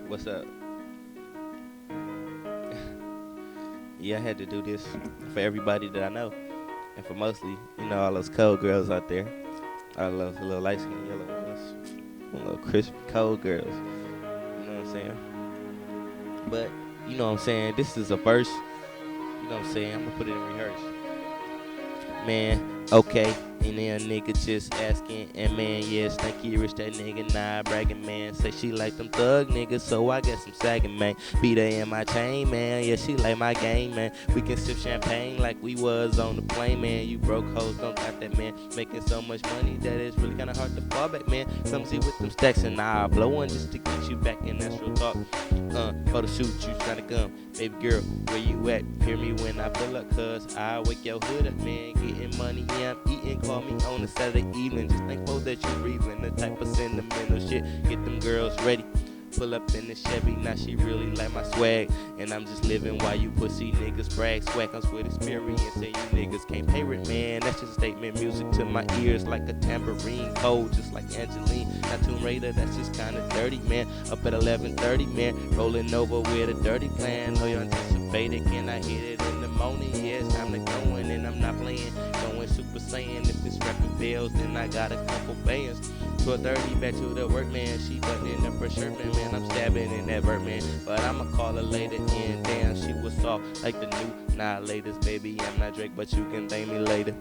What's up? Yeah, I had to do this for everybody that I know, and for mostly, all those cold girls out there, all those little light skin yellow ones, little crisp cold girls. You know what I'm saying? But you know what I'm saying. This is a verse. You know what I'm saying. I'm gonna put it in rehearse. Man, okay. And then a nigga just asking, and man, yeah, Stanky rich, that nigga not bragging, man. Say she like them thug niggas, so I guess I'm sagging, man. Beat her in my chain, man, yeah, she like my game, man. We can sip champagne like we was on the plane, man. You broke hoes, don't got that, man. Making so much money that it's really kinda hard to fall back, man. Come see with them stacks, and I'll blow one just to get you back, and that's real talk. Photo shoot, you tryna come. Baby girl, where you at? Hear me when I pull up, cuz I wake your hood up, man. Getting money, yeah, I'm eating. Call me on a Saturday evening. Just thankful that you breathing. The type of sentimental shit. Get them girls ready. Pull up in the Chevy, now she really like my swag. And I'm just living while you pussy niggas brag. Swag comes with experience, and you niggas can't pay it, man. That's just statement music to my ears like a tambourine. Cold, just like Angeline. Not Tomb Raider, that's just kinda dirty, man. Up at 11:30, man. Rolling over with a dirty plan. Know you anticipated, can I hit it in the morning? Yeah, it's time to go in, and I'm not playing. Going Super Saiyan. If this rapping fails, then I got a couple bands. 12:30, back to the work, man. She buttoning up her shirt, man. I'm stabbing in that vert, man. But I'ma call her later, and damn, she was soft like the new Nah latest, baby. I'm not Drake, but you can thank me later.